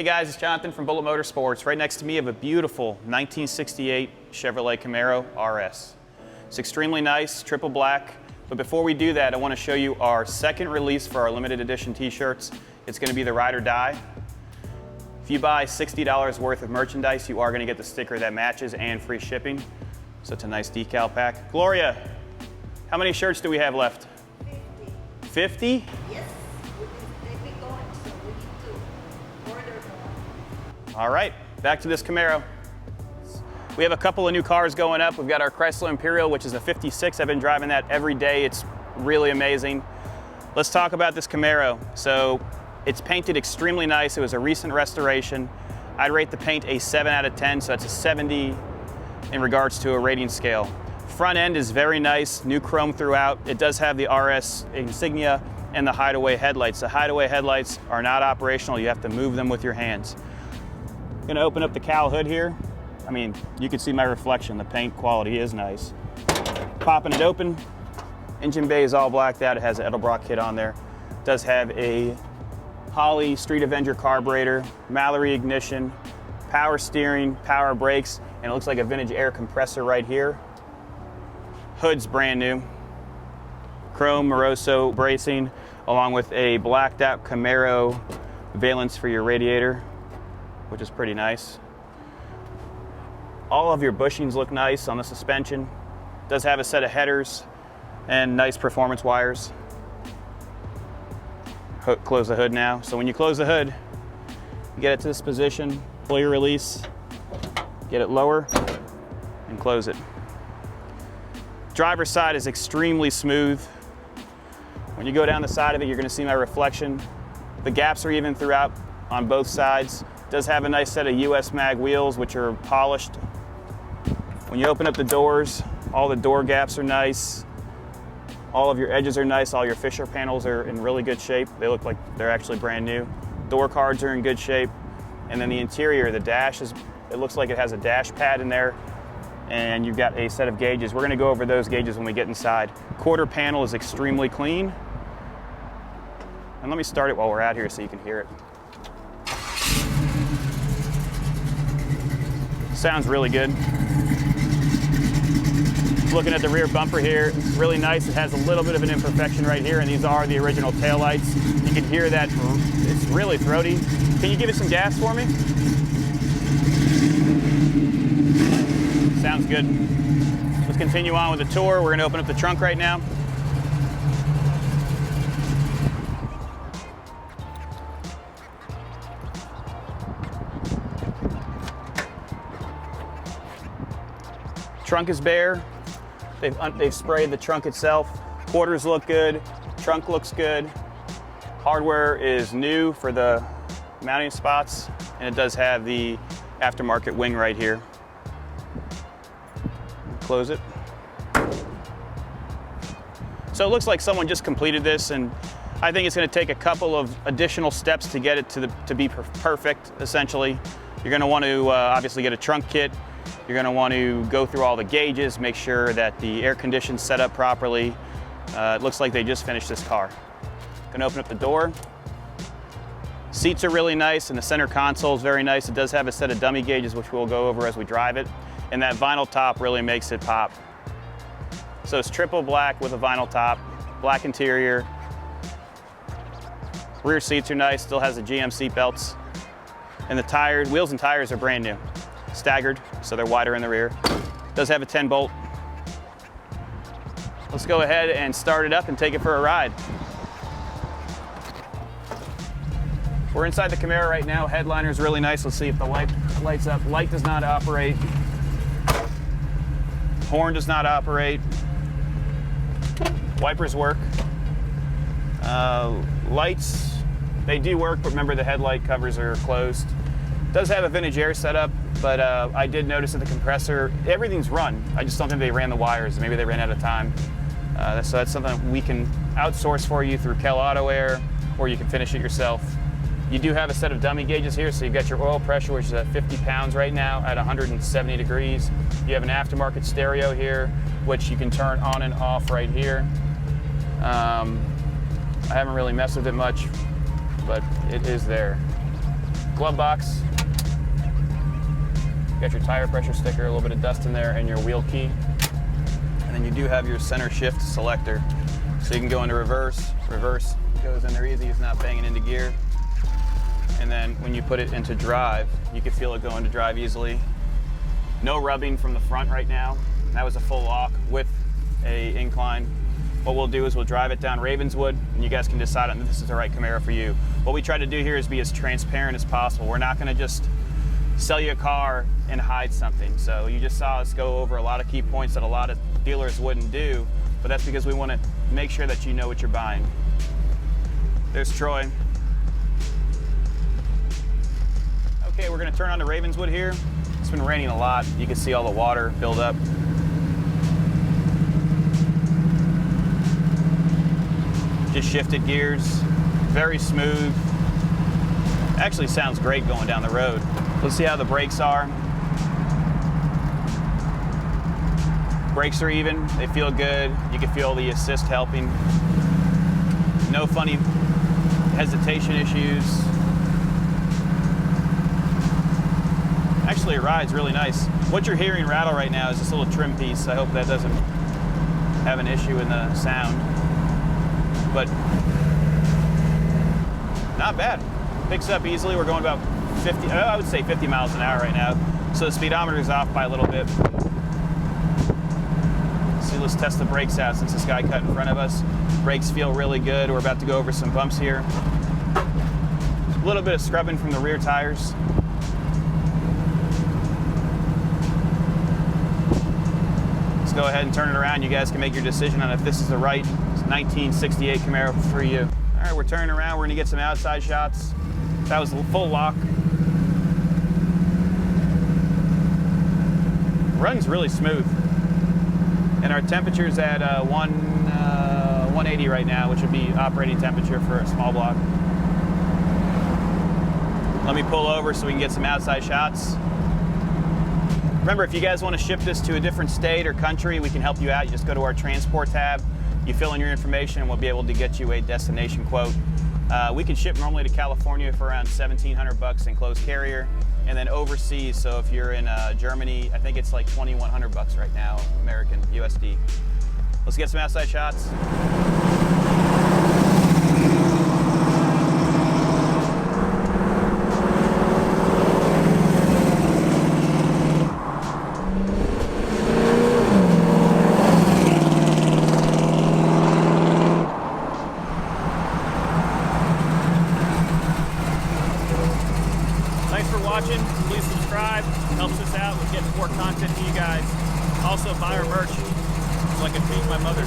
guys, it's Jonathan from Bullet Motorsports. Right next to me I have a beautiful 1968 Chevrolet Camaro RS. It's extremely nice, triple black, but before we do that I want to show you our second release for our limited edition t-shirts. It's going to be the Ride or Die. If you buy $60 worth of merchandise, you are going to get the sticker that matches and free shipping. So it's a nice decal pack. Gloria, how many shirts do we have left? 50. 50? Yes, they've been going, so we need to order more. All right, back to this Camaro. We have a couple of new cars going up. We've got our Chrysler Imperial, which is a 56. I've been driving that every day. It's really amazing. Let's talk about this Camaro. So it's painted extremely nice. It was a recent restoration. I'd rate the paint a 7 out of 10, so that's a 70 in regards to a rating scale. Front end is very nice, new chrome throughout. It does have the RS insignia and the hideaway headlights. The hideaway headlights are not operational. You have to move them with your hands. I'm gonna open up the cowl hood here. I mean, you can see my reflection. The paint quality is nice. Popping it open, engine bay is all blacked out. It has an Edelbrock kit on there. It does have a Holley Street Avenger carburetor, Mallory ignition, power steering, power brakes, and it looks like a vintage air compressor right here. Hood's brand new. Chrome Moroso bracing, along with a blacked out Camaro valance for your radiator, which is pretty nice. All of your bushings look nice on the suspension. It does have a set of headers and nice performance wires. Close the hood now. So when you close the hood, you get it to this position, pull your release, get it lower, and close it. Driver's side is extremely smooth. When you go down the side of it, you're going to see my reflection. The gaps are even throughout on both sides. It does have a nice set of US mag wheels, which are polished. When you open up the doors, all the door gaps are nice. All of your edges are nice. All your Fisher panels are in really good shape. They look like they're actually brand new. Door cards are in good shape. And then the interior, the dash it looks like it has a dash pad in there. And you've got a set of gauges. We're gonna go over those gauges when we get inside. Quarter panel is extremely clean. And let me start it while we're out here so you can hear it. Sounds really good. Looking at the rear bumper here, it's really nice. It has a little bit of an imperfection right here, and these are the original taillights. You can hear that, it's really throaty. Can you give it some gas for me? Sounds good. Let's continue on with the tour. We're gonna open up the trunk right now. Trunk is bare. They've sprayed the trunk itself. Quarters look good. Trunk looks good. Hardware is new for the mounting spots, and it does have the aftermarket wing right here. Close it. So it looks like someone just completed this, and I think it's going to take a couple of additional steps to get it to be perfect, essentially. You're going to want to obviously get a trunk kit. You're going to want to go through all the gauges, make sure that the air conditioner's set up properly. It looks like they just finished this car. Going to open up the door. Seats are really nice, and the center console is very nice. It does have a set of dummy gauges, which we'll go over as we drive it. And that vinyl top really makes it pop. So it's triple black with a vinyl top, black interior. Rear seats are nice, still has the GM seat belts. And the tires, wheels and tires are brand new. Staggered, so they're wider in the rear. Does have a 10-bolt. Let's go ahead and start it up and take it for a ride. We're inside the Camaro right now. Headliner's really nice. Let's see if the light lights up. Light does not operate. Horn does not operate. Wipers work. Lights, they do work, but remember the headlight covers are closed. Does have a vintage air setup, but I did notice that the compressor, everything's run. I just don't think they ran the wires. Maybe they ran out of time. So that's something we can outsource for you through Kel Auto Air, or you can finish it yourself. You do have a set of dummy gauges here, so you've got your oil pressure, which is at 50 pounds right now at 170 degrees. You have an aftermarket stereo here, which you can turn on and off right here. I haven't really messed with it much, but it is there. Glove box. Got your tire pressure sticker, a little bit of dust in there, and your wheel key. And then you do have your center shift selector. So you can go into reverse. Reverse goes in there easy, it's not banging into gear. And then when you put it into drive, you can feel it go into drive easily. No rubbing from the front right now. That was a full lock with a incline. What we'll do is we'll drive it down Ravenswood, and you guys can decide on if this is the right Camaro for you. What we try to do here is be as transparent as possible. We're not gonna just sell you a car and hide something. So you just saw us go over a lot of key points that a lot of dealers wouldn't do, but that's because we want to make sure that you know what you're buying. There's Troy. Okay, we're going to turn on to Ravenswood here. It's been raining a lot. You can see all the water build up. Just shifted gears, very smooth. Actually sounds great going down the road. Let's see how the brakes are. Brakes are even, they feel good. You can feel the assist helping. No funny hesitation issues. Actually, it rides really nice. What you're hearing rattle right now is this little trim piece. I hope that doesn't have an issue in the sound. But not bad. Picks up easily. We're going about 50, I would say 50 miles an hour right now. So the speedometer is off by a little bit. So let's test the brakes out since this guy cut in front of us. Brakes feel really good. We're about to go over some bumps here. A little bit of scrubbing from the rear tires. Let's go ahead and turn it around. You guys can make your decision on if this is the right 1968 Camaro for you. All right, we're turning around. We're gonna get some outside shots. That was a full lock. Runs really smooth. And our temperature's at 180 right now, which would be operating temperature for a small block. Let me pull over so we can get some outside shots. Remember, if you guys want to ship this to a different state or country, we can help you out. You just go to our transport tab, you fill in your information, and we'll be able to get you a destination quote. We can ship normally to California for around $1,700 in closed carrier, and then overseas. So if you're in Germany, I think it's like $2,100 right now, American USD. Let's get some outside shots. Thanks for watching. Please subscribe. It helps us out with getting more content to you guys. Also, buy our merch so I can feed my mother.